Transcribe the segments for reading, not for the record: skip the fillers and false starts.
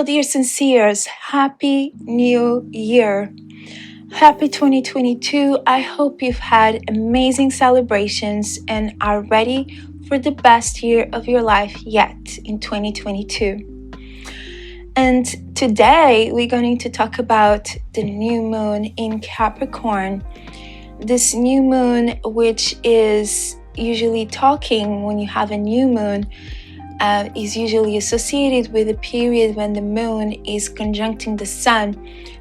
dear sinceres, Happy New Year. Happy 2022. I hope you've had amazing celebrations and are ready for the best year of your life yet in 2022. And today we're going to talk about the new moon in Capricorn. This new moon, which is usually talking when you have a new moon, is usually associated with a period when the moon is conjuncting the sun.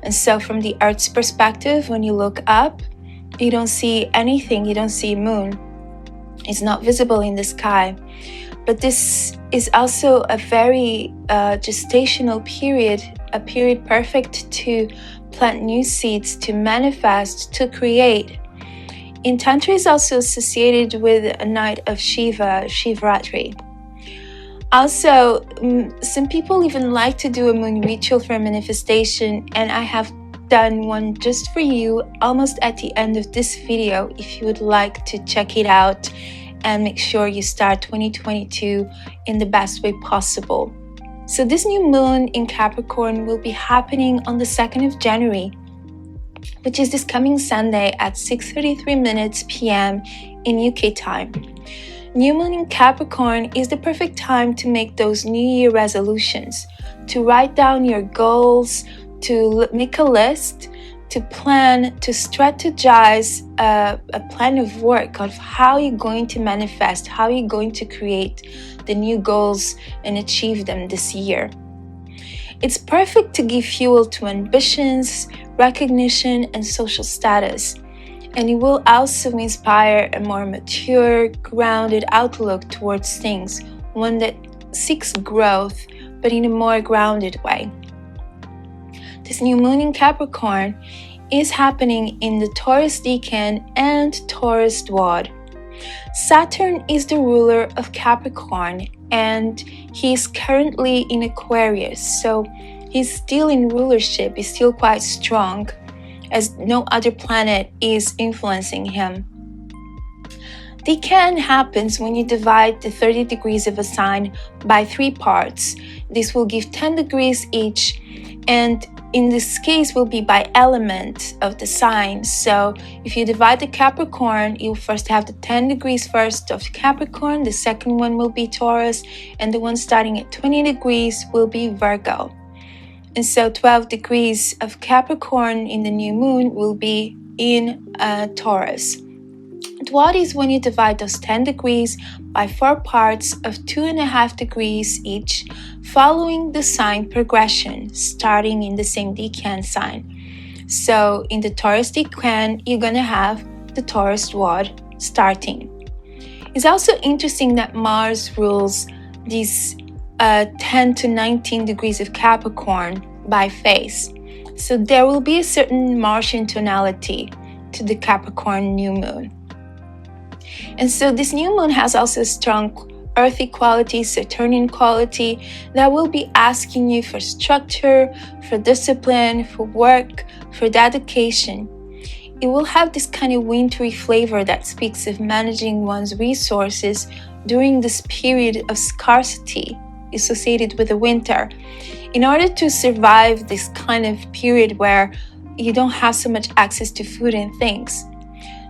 And so from the Earth's perspective, when you look up, you don't see anything, you don't see a moon. It's not visible in the sky. But this is also a very gestational period, a period perfect to plant new seeds, to manifest, to create. In Tantra is also associated with a night of Shiva, Shivratri. Also, some people even like to do a moon ritual for manifestation, and I have done one just for you almost at the end of this video if you would like to check it out and make sure you start 2022 in the best way possible. So this new moon in Capricorn will be happening on the 2nd of January, which is this coming Sunday at 6:33 p.m. in UK time. New moon in Capricorn is the perfect time to make those New Year resolutions, to write down your goals, to make a list, to plan, to strategize a plan of work of how you're going to manifest, how you're going to create the new goals and achieve them this year. It's perfect to give fuel to ambitions, recognition, and social status. And it will also inspire a more mature, grounded outlook towards things, one that seeks growth, but in a more grounded way. This new moon in Capricorn is happening in the Taurus decan and Taurus dwad. Saturn is the ruler of Capricorn, and he is currently in Aquarius, so he's still in rulership, he's still quite strong, as no other planet is influencing him. Decan happens when you divide the 30 degrees of a sign by 3 parts. This will give 10 degrees each, and in this case will be by element of the sign. So if you divide the Capricorn, you'll first have the 10 degrees first of Capricorn, the second one will be Taurus, and the one starting at 20 degrees will be Virgo. And so 12 degrees of Capricorn in the new moon will be in Taurus. Dwad is when you divide those 10 degrees by 4 parts of 2.5 degrees each, following the sign progression, starting in the same decan sign. So in the Taurus decan, you're going to have the Taurus dwad starting. It's also interesting that Mars rules these 10 to 19 degrees of Capricorn by phase. So there will be a certain Martian tonality to the Capricorn new moon. And so this new moon has also a strong earthy quality, Saturnian quality that will be asking you for structure, for discipline, for work, for dedication. It will have this kind of wintry flavor that speaks of managing one's resources during this period of scarcity associated with the winter, in order to survive this kind of period where you don't have so much access to food and things.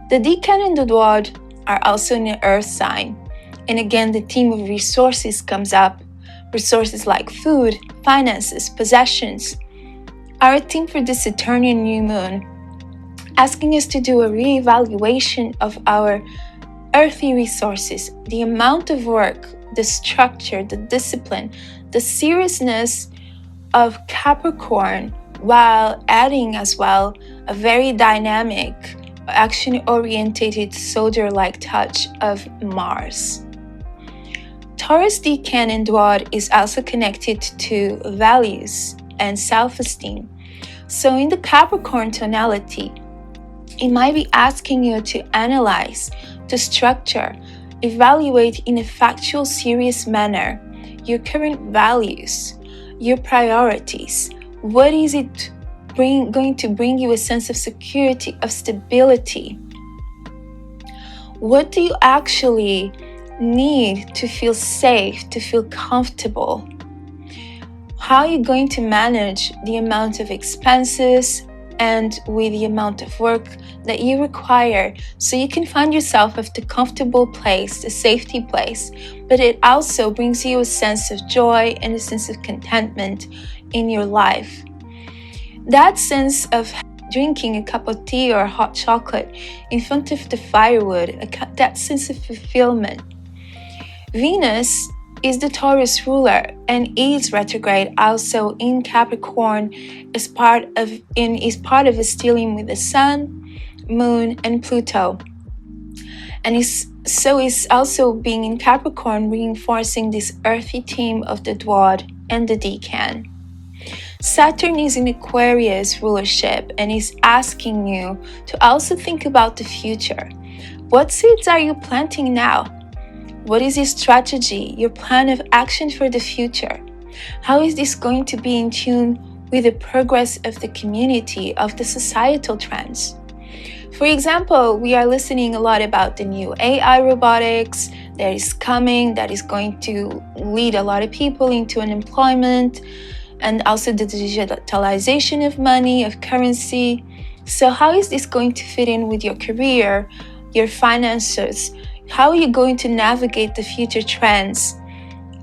The decan and the dwad are also in the earth sign, and again the theme of resources comes up. Resources like food, finances, possessions are a theme for the Saturnian new moon, asking us to do a reevaluation of our earthy resources, the amount of work, the structure, the discipline, the seriousness of Capricorn, while adding as well a very dynamic, action-oriented, soldier-like touch of Mars. Taurus decan and dwad is also connected to values and self-esteem. So in the Capricorn tonality, it might be asking you to analyze, to structure, evaluate in a factual, serious manner your current values, your priorities. What is it going to bring you a sense of security, of stability? What do you actually need to feel safe, to feel comfortable? how are you going to manage the amount of expenses and with the amount of work that you require, so you can find yourself at the comfortable place, a safety place, but it also brings you a sense of joy and a sense of contentment in your life. That sense of drinking a cup of tea or hot chocolate in front of the firewood, that sense of fulfillment. Venus is the Taurus ruler and is retrograde also in Capricorn is part of a stellium with the Sun, Moon, and Pluto. And is also being in Capricorn, reinforcing this earthy theme of the Dwad and the Decan. Saturn is in Aquarius rulership and is asking you to also think about the future. What seeds are you planting now? What is your strategy, your plan of action for the future? How is this going to be in tune with the progress of the community, of the societal trends? For example, we are listening a lot about the new AI robotics that is coming, that is going to lead a lot of people into unemployment, and also the digitalization of money, of currency. So how is this going to fit in with your career, your finances? How are you going to navigate the future trends?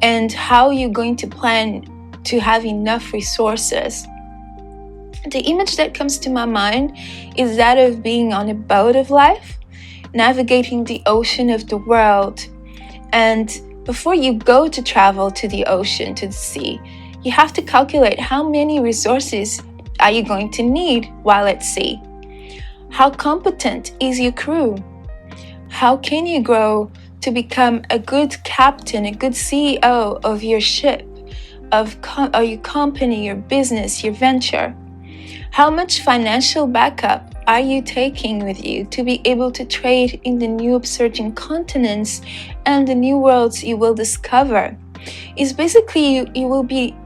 And how are you going to plan to have enough resources? The image that comes to my mind is that of being on a boat of life, navigating the ocean of the world. And before you go to travel to the ocean, to the sea, you have to calculate how many resources are you going to need while at sea. How competent is your crew? How can you grow to become a good captain, a good CEO of your ship, of your company, your business, your venture? How much financial backup are you taking with you to be able to trade in the new upsurging continents and the new worlds you will discover? It's basically you will be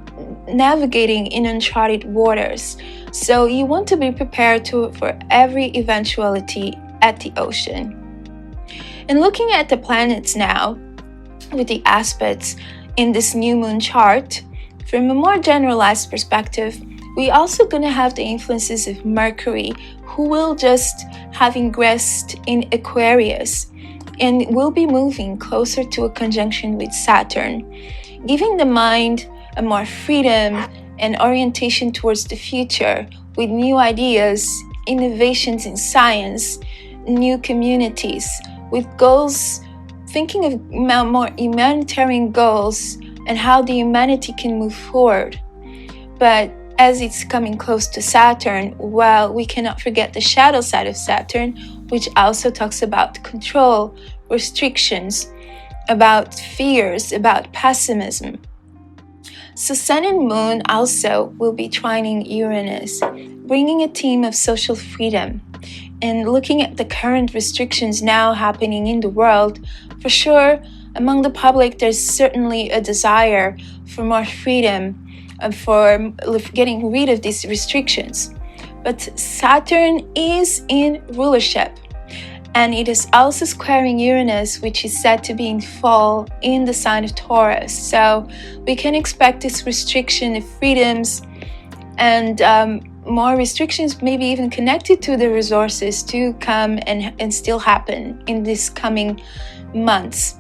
navigating in uncharted waters. So you want to be prepared for every eventuality at the ocean. And looking at the planets now, with the aspects in this new moon chart, from a more generalized perspective, we also going to have the influences of Mercury, who will just have ingressed in Aquarius and will be moving closer to a conjunction with Saturn, giving the mind a more freedom and orientation towards the future with new ideas, innovations in science, new communities, with goals, thinking of more humanitarian goals and how the humanity can move forward. But as it's coming close to Saturn, well, we cannot forget the shadow side of Saturn, which also talks about control, restrictions, about fears, about pessimism. So Sun and Moon also will be trining Uranus, bringing a theme of social freedom. And looking at the current restrictions now happening in the world, for sure, among the public, there's certainly a desire for more freedom, for getting rid of these restrictions. But Saturn is in rulership, and it is also squaring Uranus, which is said to be in fall in the sign of Taurus. So we can expect this restriction of freedoms and more restrictions, maybe even connected to the resources, to come and still happen in these coming months.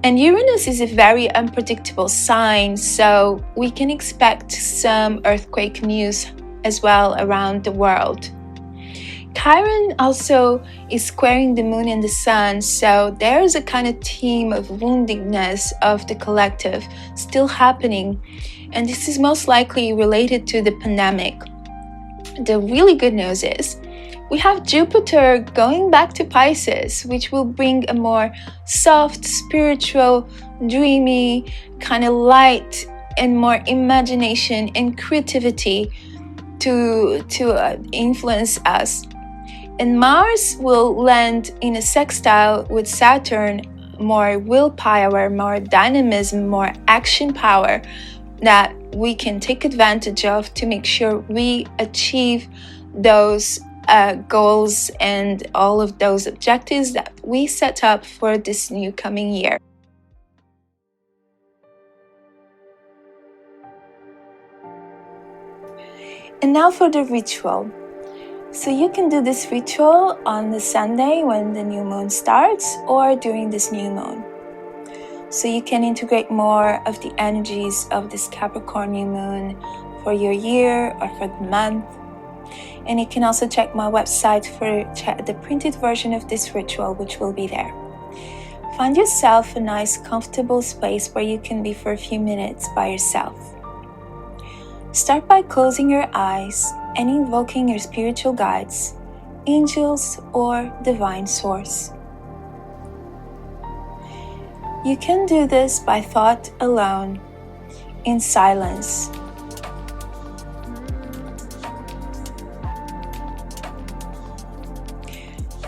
And Uranus is a very unpredictable sign, so we can expect some earthquake news as well around the world. Chiron also is squaring the moon and the sun, so there's a kind of theme of woundedness of the collective still happening, and this is most likely related to the pandemic. The really good news is we have Jupiter going back to Pisces, which will bring a more soft, spiritual, dreamy, kind of light and more imagination and creativity to influence us. And Mars will land in a sextile with Saturn, more willpower, more dynamism, more action power that we can take advantage of to make sure we achieve those goals and all of those objectives that we set up for this new coming year. And now for the ritual. So you can do this ritual on the Sunday when the new moon starts or during this new moon. So you can integrate more of the energies of this Capricorn new moon for your year or for the month. And you can also check my website for the printed version of this ritual, which will be there. Find yourself a nice, comfortable space where you can be for a few minutes by yourself. Start by closing your eyes and invoking your spiritual guides, angels, or divine source. You can do this by thought alone, in silence.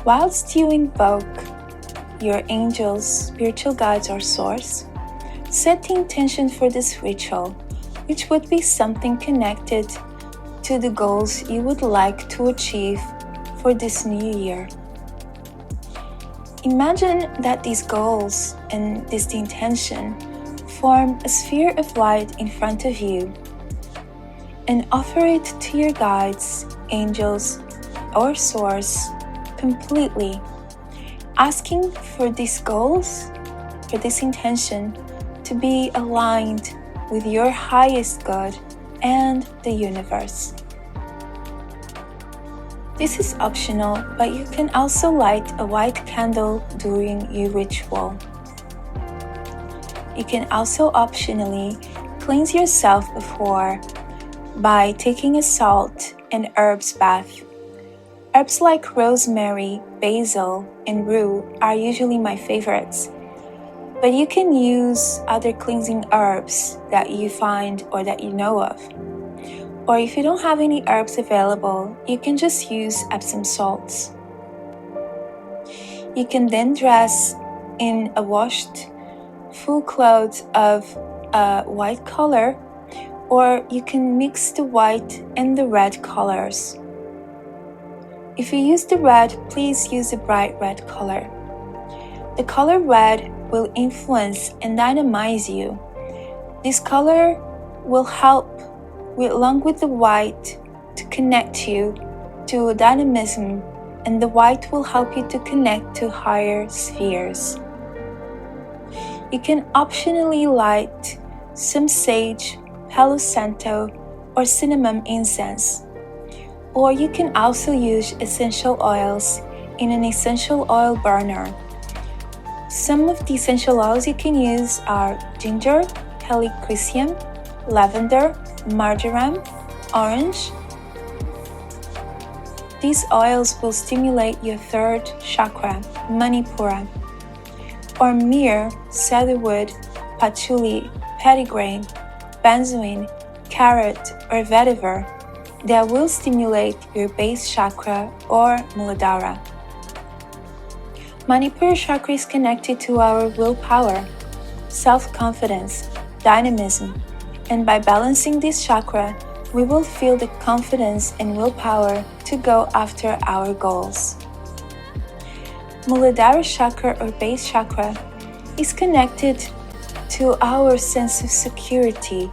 Whilst you invoke your angels, spiritual guides, or source, set the intention for this ritual, which would be something connected to the goals you would like to achieve for this new year. Imagine that these goals and this intention form a sphere of light in front of you and offer it to your guides, angels, or source completely, asking for these goals, for this intention to be aligned with your highest good and the universe. This is optional, but you can also light a white candle during your ritual. You can also optionally cleanse yourself before by taking a salt and herbs bath. Herbs like rosemary, basil, and rue are usually my favorites, but you can use other cleansing herbs that you find or that you know of. Or if you don't have any herbs available, you can just use Epsom salts. You can then dress in a washed full clothes of a white color, or you can mix the white and the red colors. If you use the red, please use a bright red color. The color red will influence and dynamize you. This color will help, along with the white, to connect you to dynamism, and the white will help you to connect to higher spheres. You can optionally light some sage, Palo Santo, or cinnamon incense. Or you can also use essential oils in an essential oil burner. Some of the essential oils you can use are ginger, helichrysum, lavender, marjoram, orange. These oils will stimulate your third chakra, Manipura, or myrrh, cedarwood, patchouli, petitgrain, benzoin, carrot, or vetiver that will stimulate your base chakra or Muladhara. Manipura chakra is connected to our willpower, self-confidence, dynamism, and by balancing this chakra, we will feel the confidence and willpower to go after our goals. Muladhara chakra or base chakra is connected to our sense of security,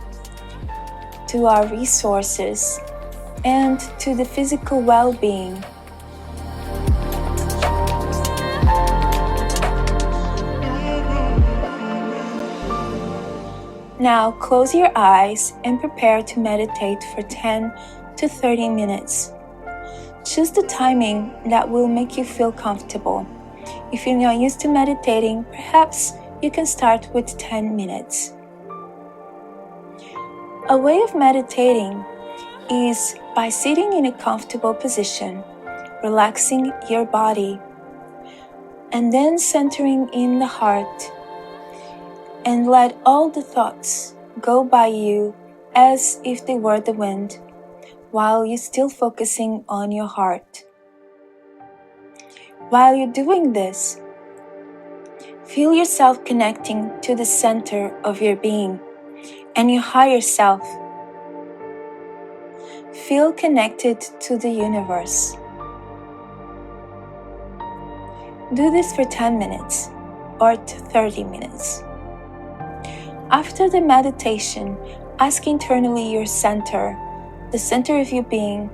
to our resources, and to the physical well-being. Now close your eyes and prepare to meditate for 10 to 30 minutes. Choose the timing that will make you feel comfortable. If you're not used to meditating, perhaps you can start with 10 minutes. A way of meditating is by sitting in a comfortable position, relaxing your body, and then centering in the heart, and let all the thoughts go by you as if they were the wind, while you're still focusing on your heart. While you're doing this, feel yourself connecting to the center of your being and your higher self. Feel connected to the universe. Do this for 10 minutes or 30 minutes. After the meditation, ask internally your center, the center of your being,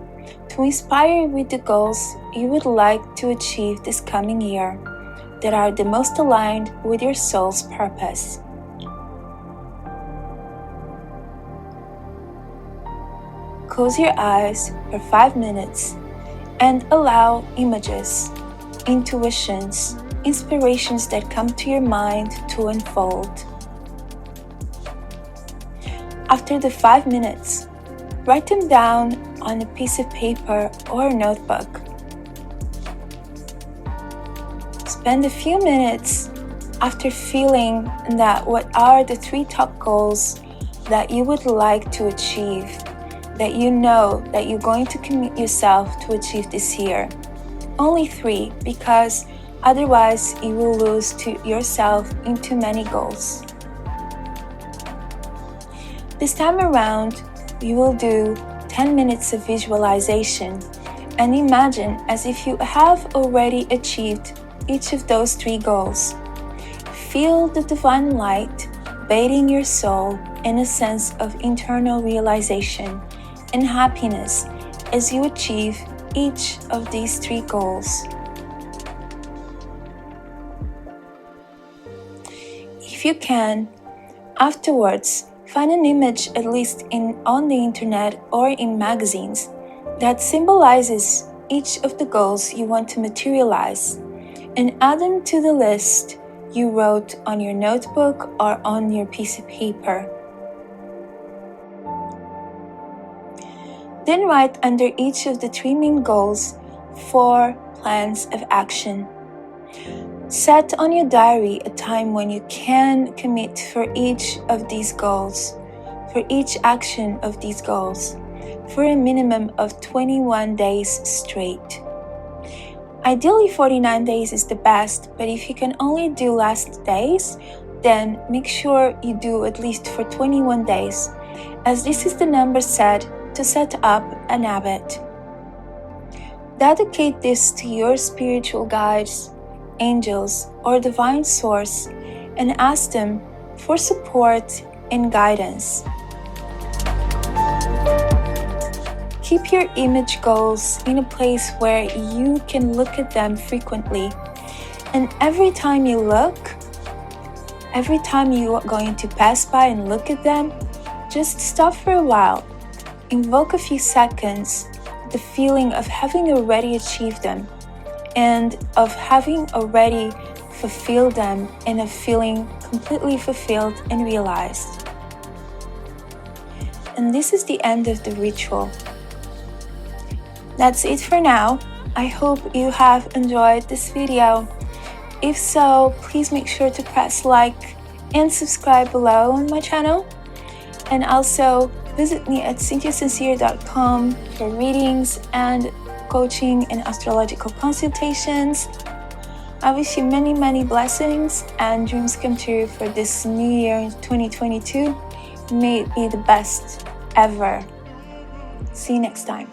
to inspire you with the goals you would like to achieve this coming year that are the most aligned with your soul's purpose. Close your eyes for 5 minutes and allow images, intuitions, inspirations that come to your mind to unfold. After the 5 minutes, write them down on a piece of paper or a notebook. Spend a few minutes after feeling that what are the 3 top goals that you would like to achieve, that you know that you're going to commit yourself to achieve this year. Only 3, because otherwise you will lose to yourself in too many goals. This time around, you will do 10 minutes of visualization and imagine as if you have already achieved each of those 3 goals. Feel the divine light bathing your soul in a sense of internal realization and happiness as you achieve each of these 3 goals. If you can, afterwards, find an image, at least on the internet or in magazines, that symbolizes each of the goals you want to materialize, and add them to the list you wrote on your notebook or on your piece of paper. Then write under each of the 3 main goals 4 plans of action. Set on your diary a time when you can commit for each of these goals, for each action of these goals, for a minimum of 21 days straight. Ideally, 49 days is the best, but if you can only do less days, then make sure you do at least for 21 days, as this is the number set to set up an habit. Dedicate this to your spiritual guides, angels, or divine source, and ask them for support and guidance. Keep your image goals in a place where you can look at them frequently, and every time you are going to pass by and look at them, just stop for a while. Invoke a few seconds the feeling of having already achieved them and of having already fulfilled them, and of feeling completely fulfilled and realized. And this is the end of the ritual. That's it for now. I hope you have enjoyed this video. If so, please make sure to press like and subscribe below on my channel. And also visit me at cynthiasincere.com for readings and coaching and astrological consultations. I wish you many, many blessings and dreams come true for this new year in 2022. May it be the best ever. See you next time.